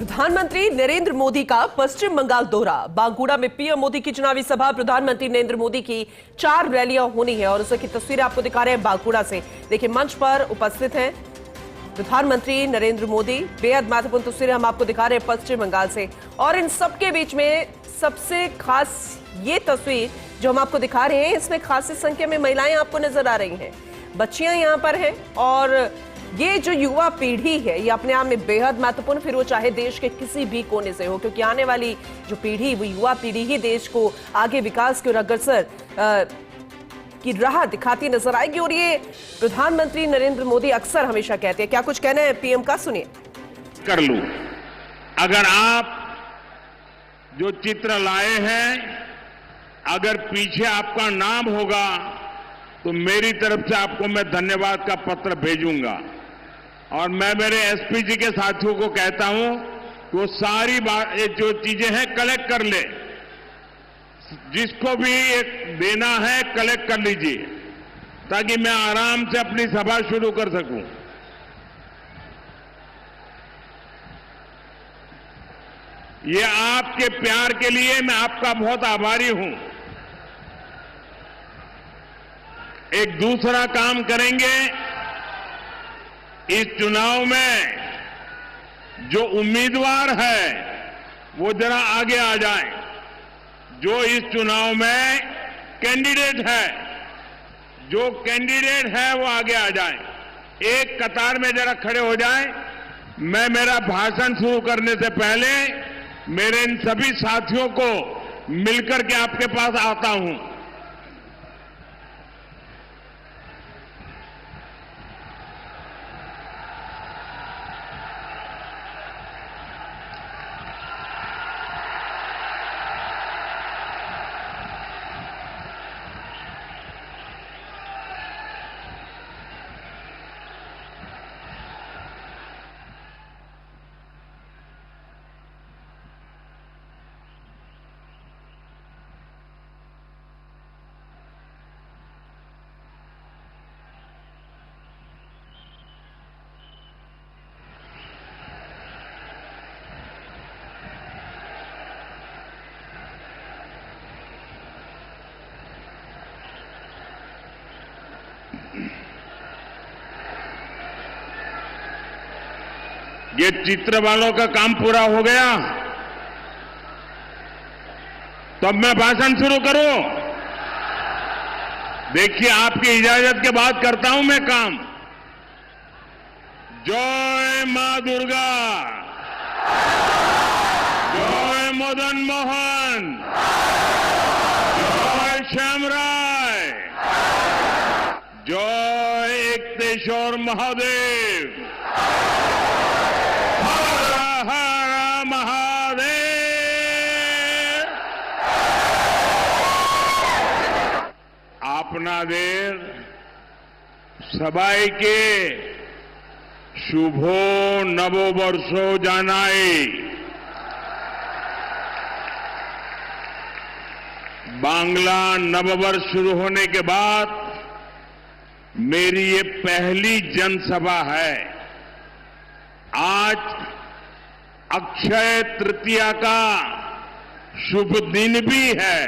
प्रधानमंत्री नरेंद्र मोदी का पश्चिम बंगाल दौरा। बांकुड़ा में पीएम मोदी की चुनावी सभा। प्रधानमंत्री नरेंद्र मोदी की 4 रैलियां होनी है और उसकी तस्वीरें आपको दिखा रहे हैं बांकुड़ा से। देखिए, मंच पर उपस्थित हैं प्रधानमंत्री नरेंद्र मोदी। बेहद महत्वपूर्ण तस्वीरें हम आपको दिखा रहे हैं पश्चिम बंगाल से। और इन सबके बीच में सबसे खास ये तस्वीर जो हम आपको दिखा रहे हैं, इसमें खासी संख्या में महिलाएं आपको नजर आ रही हैं, बच्चियां यहां पर हैं। और ये जो युवा पीढ़ी है, ये अपने आप में बेहद महत्वपूर्ण, फिर वो चाहे देश के किसी भी कोने से हो, क्योंकि आने वाली जो पीढ़ी, वो युवा पीढ़ी ही देश को आगे विकास की ओर अग्रसर की राह दिखाती नजर आएगी। और ये प्रधानमंत्री नरेंद्र मोदी अक्सर हमेशा कहते हैं। क्या कुछ कहना है पीएम का, सुनिए। कर लूं, अगर आप जो चित्र लाए हैं, अगर पीछे आपका नाम होगा तो मेरी तरफ से आपको मैं धन्यवाद का पत्र भेजूंगा। और मैं मेरे एसपी जी के साथियों को कहता हूं कि वो सारी बात, ये जो चीजें हैं, कलेक्ट कर ले। जिसको भी एक देना है कलेक्ट कर लीजिए, ताकि मैं आराम से अपनी सभा शुरू कर सकूं। ये आपके प्यार के लिए मैं आपका बहुत आभारी हूं। एक दूसरा काम करेंगे, इस चुनाव में जो उम्मीदवार है वो जरा आगे आ जाए। जो इस चुनाव में कैंडिडेट है, जो कैंडिडेट है वो आगे आ जाए, एक कतार में जरा खड़े हो जाए। मैं मेरा भाषण शुरू करने से पहले मेरे इन सभी साथियों को मिलकर के आपके पास आता हूं। ये चित्र वालों का काम पूरा हो गया, तो अब मैं भाषण शुरू करूं। देखिए, आपकी इजाजत के बाद करता हूं मैं काम। जय मां दुर्गा, जय मदन मोहन, जय श्यामराय, जय एकतेश्वर महादेव, আপনাদের সবাইকে শুভ নববর্ষ জানাই। बांग्ला नववर्ष शुरू होने के बाद मेरी ये पहली जनसभा है। आज अक्षय तृतीया का शुभ दिन भी है।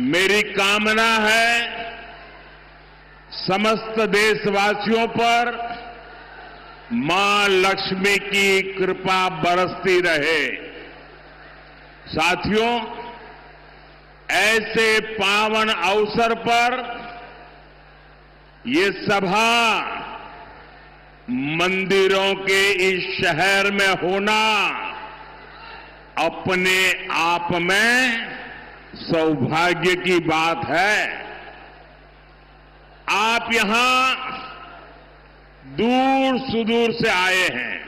मेरी कामना है समस्त देशवासियों पर मां लक्ष्मी की कृपा बरसती रहे। साथियों, ऐसे पावन अवसर पर ये सभा मंदिरों के इस शहर में होना अपने आप में सौभाग्य की बात है। आप यहां दूर सुदूर से आए हैं,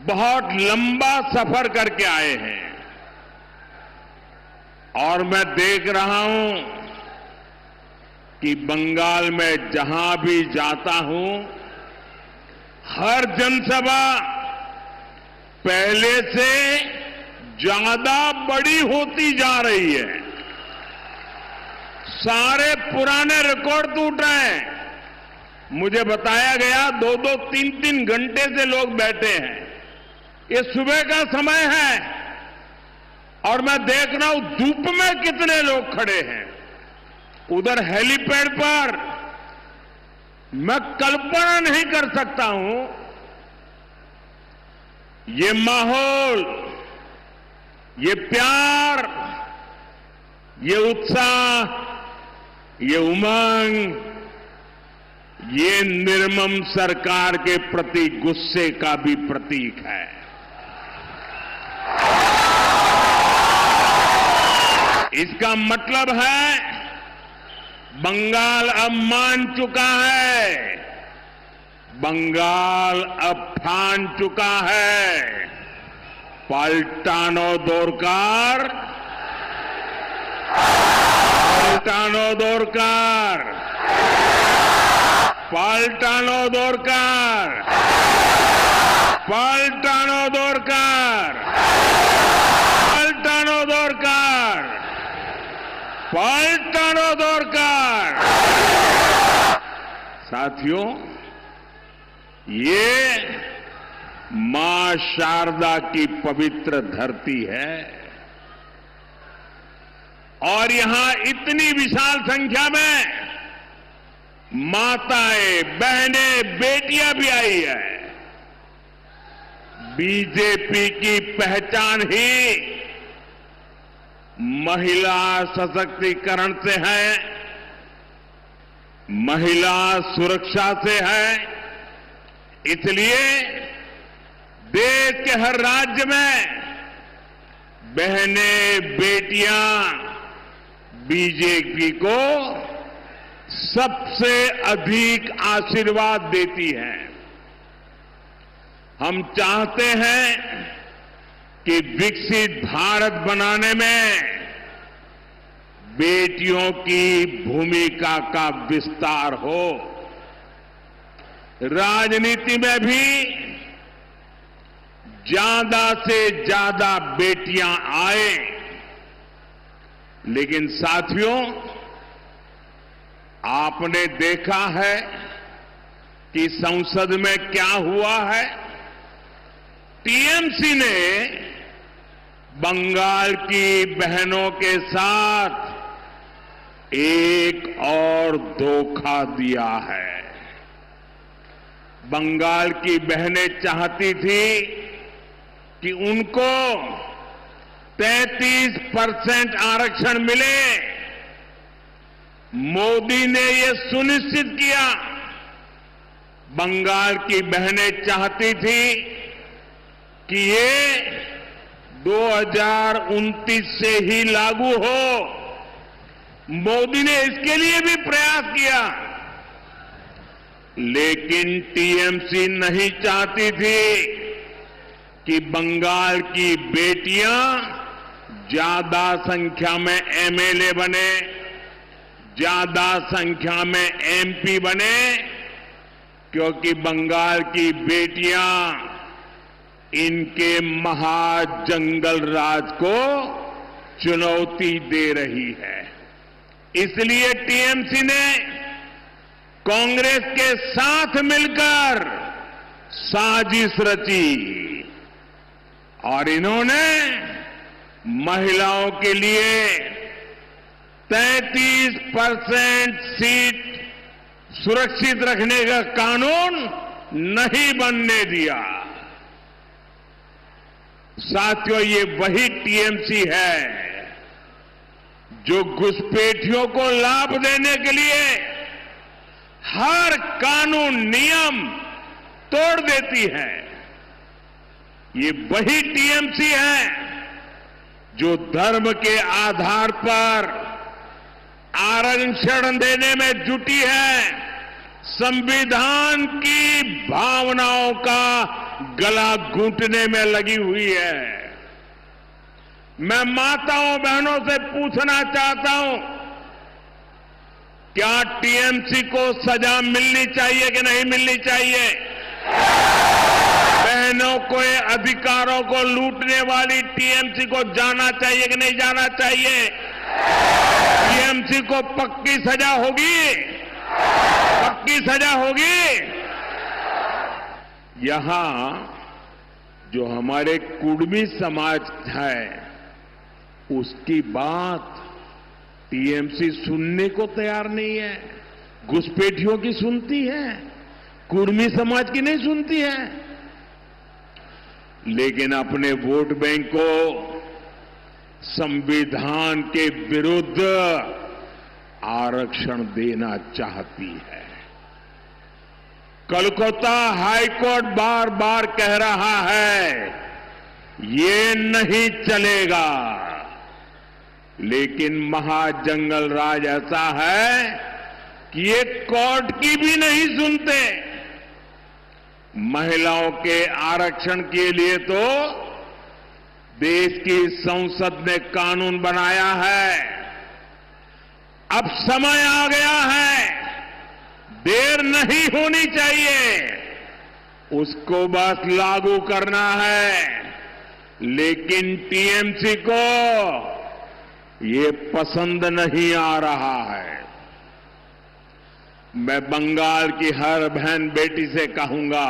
बहुत लंबा सफर करके आए हैं। और मैं देख रहा हूं कि बंगाल में जहां भी जाता हूं, हर जनसभा पहले से ज्यादा बड़ी होती जा रही है। सारे पुराने रिकॉर्ड टूट रहे हैं। मुझे बताया गया 2-2, 3-3 घंटे से लोग बैठे हैं। ये सुबह का समय है और मैं देख रहा हूं धूप में कितने लोग खड़े हैं। उधर हेलीपैड पर मैं कल्पना नहीं कर सकता हूं ये माहौल, ये प्यार, ये उत्साह, ये उमंग, ये निर्मम सरकार के प्रति गुस्से का भी प्रतीक है। इसका मतलब है बंगाल अब मान चुका है, बंगाल अब ठान चुका है। पलटानो दोरकार, पलटानो दोरकार, पलटानो दोरकार, पलटानो दोरकार, पलटानो दोरकार, पलटानो दोरकार। साथियों, ये मां शारदा की पवित्र धरती है और यहां इतनी विशाल संख्या में माताएं, बहनें, बेटियां भी आई है। बीजेपी की पहचान ही महिला सशक्तिकरण से है, महिला सुरक्षा से है। इसलिए देश के हर राज्य में बहनें, बेटियां बीजेपी को सबसे अधिक आशीर्वाद देती हैं। हम चाहते हैं कि विकसित भारत बनाने में बेटियों की भूमिका का विस्तार हो। राजनीति में भी ज्यादा से ज्यादा बेटियां आए। लेकिन साथियों, आपने देखा है कि संसद में क्या हुआ है। टीएमसी ने बंगाल की बहनों के साथ एक और धोखा दिया है। बंगाल की बहनें चाहती थी कि उनको 33% आरक्षण मिले। मोदी ने ये सुनिश्चित किया। बंगाल की बहनें चाहती थी कि ये 2029 से ही लागू हो। मोदी ने इसके लिए भी प्रयास किया, लेकिन टीएमसी नहीं चाहती थी कि बंगाल की बेटियां ज्यादा संख्या में एमएलए बने, ज्यादा संख्या में एमपी बने, क्योंकि बंगाल की बेटियां इनके महाजंगल राज को चुनौती दे रही है। इसलिए टीएमसी ने कांग्रेस के साथ मिलकर साजिश रची और इन्होंने महिलाओं के लिए 33% सीट सुरक्षित रखने का कानून नहीं बनने दिया। साथियों, ये वही टीएमसी है जो घुसपैठियों को लाभ देने के लिए हर कानून नियम तोड़ देती है। ये वही टीएमसी है जो धर्म के आधार पर आरक्षण देने में जुटी है, संविधान की भावनाओं का गला घूंटने में लगी हुई है। मैं माताओं बहनों से पूछना चाहता हूं, क्या टीएमसी को सजा मिलनी चाहिए कि नहीं मिलनी चाहिए? बहनों के अधिकारों को लूटने वाली टीएमसी को जाना चाहिए कि नहीं जाना चाहिए? टीएमसी को पक्की सजा होगी, पक्की सजा होगी। यहां जो हमारे कुर्मी समाज है उसकी बात टीएमसी सुनने को तैयार नहीं है। घुसपैठियों की सुनती है, कुर्मी समाज की नहीं सुनती है। लेकिन अपने वोट बैंक को संविधान के विरुद्ध आरक्षण देना चाहती है। कोलकाता हाईकोर्ट बार बार कह रहा है ये नहीं चलेगा, लेकिन महाजंगल राज ऐसा है कि ये कोर्ट की भी नहीं सुनते। महिलाओं के आरक्षण के लिए तो देश की संसद ने कानून बनाया है। अब समय आ गया है, देर नहीं होनी चाहिए, उसको बस लागू करना है। लेकिन टीएमसी को ये पसंद नहीं आ रहा है। मैं बंगाल की हर बहन बेटी से कहूंगा,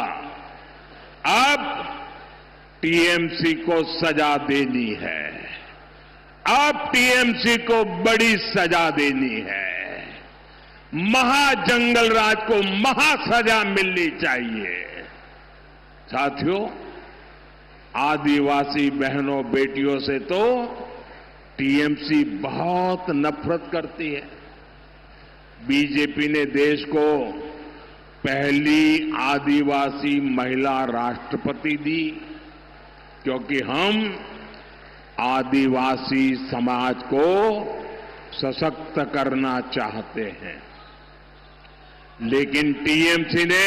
अब टीएमसी को सजा देनी है। अब टीएमसी को बड़ी सजा देनी है। महाजंगल राज को महासजा मिलनी चाहिए। साथियों, आदिवासी बहनों बेटियों से तो टीएमसी बहुत नफरत करती है। बीजेपी ने देश को पहली आदिवासी महिला राष्ट्रपति दी, क्योंकि हम आदिवासी समाज को सशक्त करना चाहते हैं। लेकिन टीएमसी ने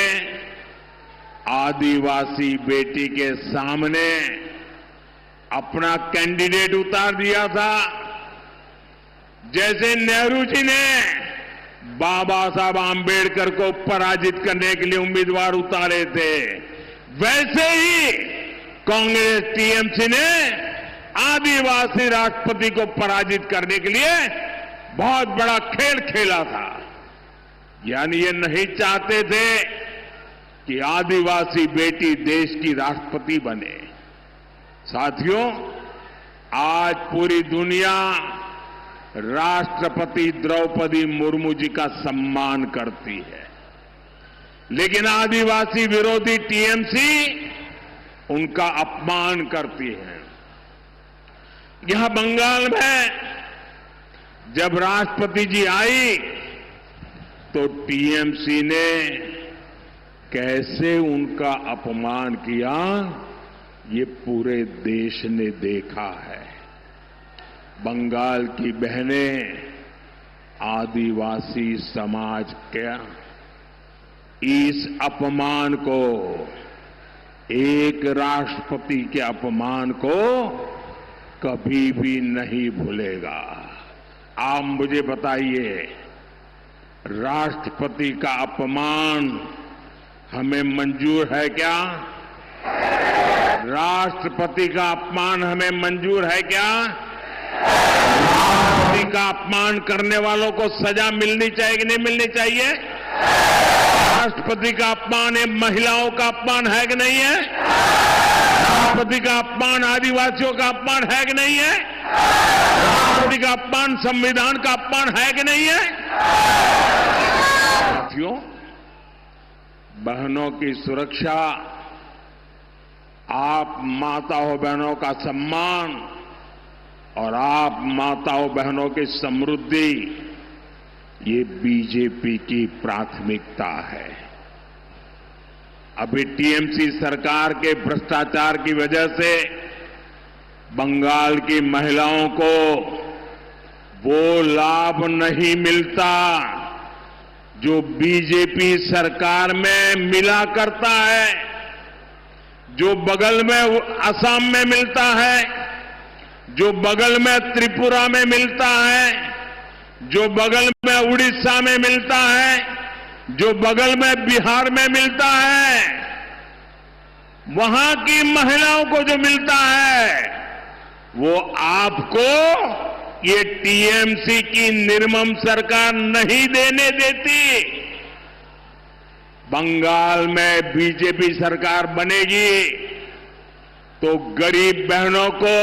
आदिवासी बेटी के सामने अपना कैंडिडेट उतार दिया था। जैसे नेहरू जी ने बाबा साहब आंबेडकर को पराजित करने के लिए उम्मीदवार उतारे थे, वैसे ही कांग्रेस टीएमसी ने आदिवासी राष्ट्रपति को पराजित करने के लिए बहुत बड़ा खेल खेला था। यानी ये नहीं चाहते थे कि आदिवासी बेटी देश की राष्ट्रपति बने। साथियों, आज पूरी दुनिया राष्ट्रपति द्रौपदी मुर्मू जी का सम्मान करती है, लेकिन आदिवासी विरोधी टीएमसी उनका अपमान करती है। यहां बंगाल में जब राष्ट्रपति जी आई तो टीएमसी ने कैसे उनका अपमान किया, ये पूरे देश ने देखा है। बंगाल की बहनें आदिवासी समाज के इस अपमान को, एक राष्ट्रपति के अपमान को कभी भी नहीं भूलेगा। आप मुझे बताइए, राष्ट्रपति का अपमान हमें मंजूर है क्या? राष्ट्रपति का अपमान हमें मंजूर है क्या? राष्ट्रपति का अपमान करने वालों को सजा मिलनी चाहिए कि नहीं मिलनी चाहिए? राष्ट्रपति का अपमान ये महिलाओं का अपमान है कि नहीं है? राष्ट्रपति का अपमान आदिवासियों का अपमान है कि नहीं है? राष्ट्रपति का अपमान संविधान का अपमान है कि नहीं है? साथियों, बहनों की सुरक्षा, आप माताओं बहनों का सम्मान और आप माताओं बहनों की समृद्धि, ये बीजेपी की प्राथमिकता है। अभी टीएमसी सरकार के भ्रष्टाचार की वजह से बंगाल की महिलाओं को वो लाभ नहीं मिलता जो बीजेपी सरकार में मिला करता है, जो बगल में असम में मिलता है, जो बगल में त्रिपुरा में मिलता है, जो बगल में उड़ीसा में मिलता है, जो बगल में बिहार में मिलता है। वहां की महिलाओं को जो मिलता है वो आपको ये टीएमसी की निर्मम सरकार नहीं देने देती। बंगाल में बीजेपी सरकार बनेगी तो गरीब बहनों को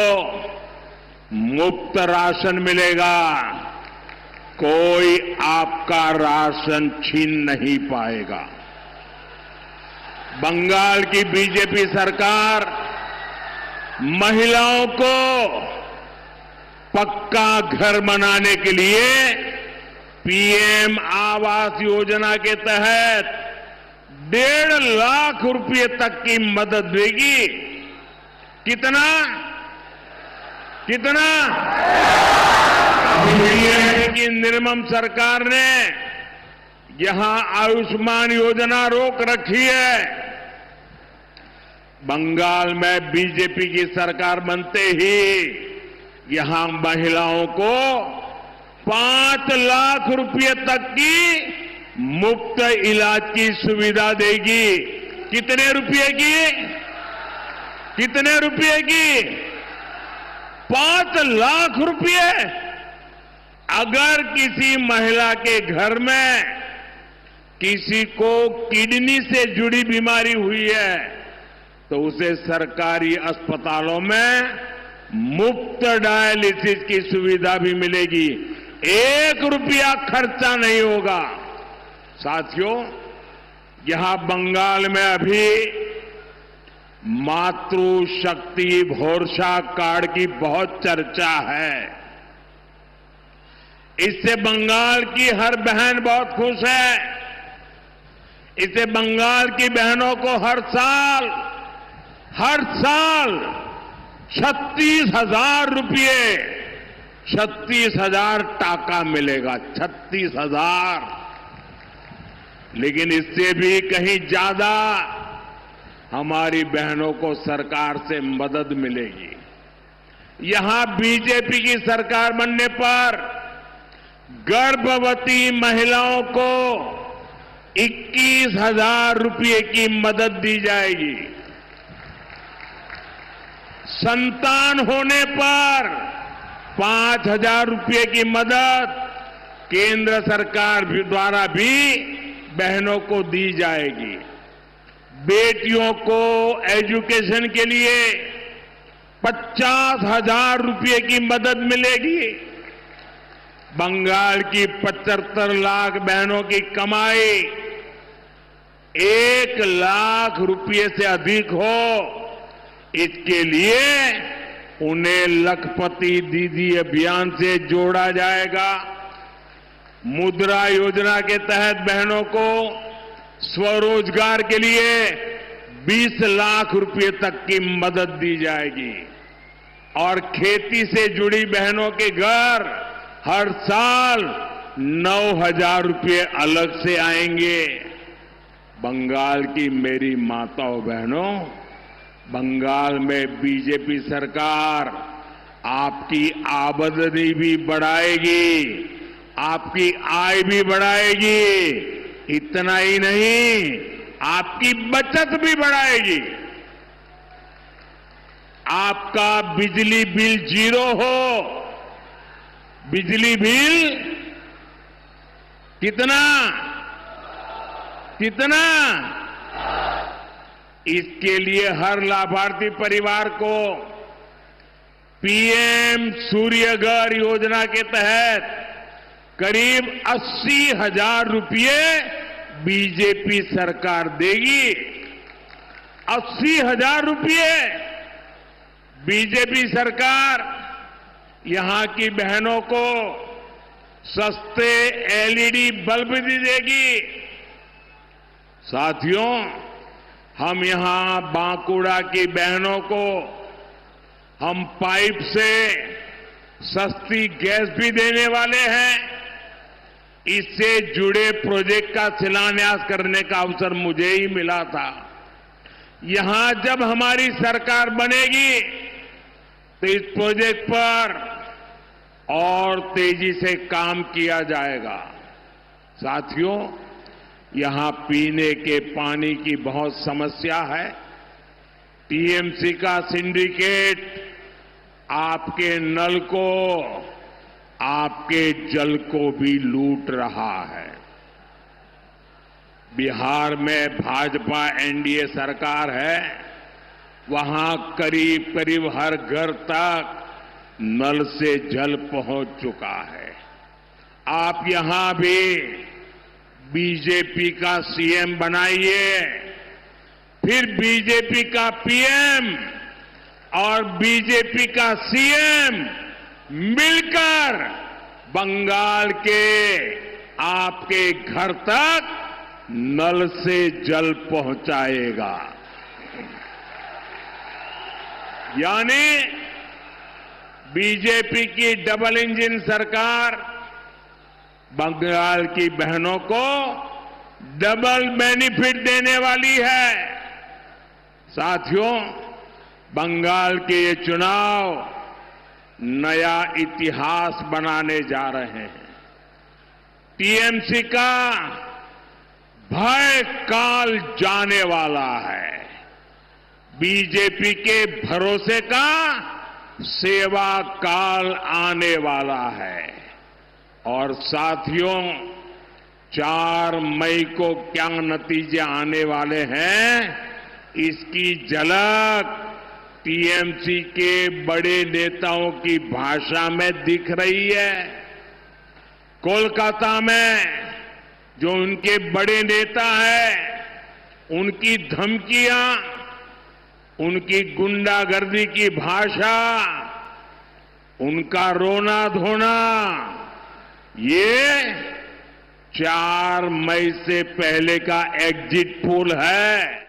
मुफ्त राशन मिलेगा, कोई आपका राशन छीन नहीं पाएगा। बंगाल की बीजेपी सरकार महिलाओं को पक्का घर बनाने के लिए पीएम आवास योजना के तहत 1.5 लाख रुपए तक की मदद देगी। कितना कितना पीएम की निर्मम सरकार ने यहां आयुष्मान योजना रोक रखी है। बंगाल में बीजेपी की सरकार बनते ही यहां महिलाओं को 5 लाख रुपए तक की मुफ्त इलाज की सुविधा देगी। कितने रुपए की? कितने रुपए की? 5 लाख रुपए। अगर किसी महिला के घर में किसी को किडनी से जुड़ी बीमारी हुई है तो उसे सरकारी अस्पतालों में मुफ्त डायलिसिस की सुविधा भी मिलेगी। 1 रुपया खर्चा नहीं होगा। साथियों, यहां बंगाल में अभी मातृशक्ति भरोसा कार्ड की बहुत चर्चा है। इससे बंगाल की हर बहन बहुत खुश है। इससे बंगाल की बहनों को हर साल 36,000 रुपये 36,000 टाका मिलेगा। 36,000। लेकिन इससे भी कहीं ज्यादा हमारी बहनों को सरकार से मदद मिलेगी। यहां बीजेपी की सरकार बनने पर गर्भवती महिलाओं को 21,000 रुपये की मदद दी जाएगी। संतान होने पर 5,000 रुपये की मदद केंद्र सरकार द्वारा भी बहनों को दी जाएगी। बेटियों को एजुकेशन के लिए 50,000 रुपये की मदद मिलेगी। बंगाल की 75 लाख बहनों की कमाई 1 लाख रुपये से अधिक हो, इसके लिए उन्हें लखपति दीदी अभियान से जोड़ा जाएगा। मुद्रा योजना के तहत बहनों को स्वरोजगार के लिए 20 लाख रुपये तक की मदद दी जाएगी और खेती से जुड़ी बहनों के घर हर साल 9,000 रुपये अलग से आएंगे। बंगाल की मेरी माताओं बहनों, बंगाल में बीजेपी सरकार आपकी आमदनी भी बढ़ाएगी, आपकी आय भी बढ़ाएगी। इतना ही नहीं, आपकी बचत भी बढ़ाएगी। आपका बिजली बिल 0 हो। बिजली बिल कितना? कितना? इसके लिए हर लाभार्थी परिवार को पीएम सूर्यघर योजना के तहत करीब 80,000 रुपये बीजेपी सरकार देगी। 80,000 रुपये बीजेपी सरकार यहां की बहनों को सस्ते एलईडी बल्ब भी देगी। साथियों, हम यहां बांकुड़ा की बहनों को हम पाइप से सस्ती गैस भी देने वाले हैं। इससे जुड़े प्रोजेक्ट का शिलान्यास करने का अवसर मुझे ही मिला था। यहां जब हमारी सरकार बनेगी तो इस प्रोजेक्ट पर और तेजी से काम किया जाएगा। साथियों, यहां पीने के पानी की बहुत समस्या है। टीएमसी का सिंडिकेट आपके नल को, आपके जल को भी लूट रहा है। बिहार में भाजपा एनडीए सरकार है, वहां करीब करीब हर घर तक नल से जल पहुंच चुका है। आप यहां भी बीजेपी का सीएम बनाइए, फिर बीजेपी का पीएम और बीजेपी का सीएम मिलकर बंगाल के आपके घर तक नल से जल पहुंचाएगा। यानी बीजेपी की डबल इंजन सरकार बंगाल की बहनों को डबल बेनिफिट देने वाली है। साथियों, बंगाल के ये चुनाव नया इतिहास बनाने जा रहे हैं। टीएमसी का भय काल जाने वाला है। बीजेपी के भरोसे का सेवा काल आने वाला है। और साथियों, 4 मई को क्या नतीजे आने वाले हैं, इसकी झलक टीएमसी के बड़े नेताओं की भाषा में दिख रही है। कोलकाता में जो उनके बड़े नेता हैं, उनकी धमकियां, उनकी गुंडागर्दी की भाषा, उनका रोना धोना, ये 4 मई से पहले का एग्जिट पोल है।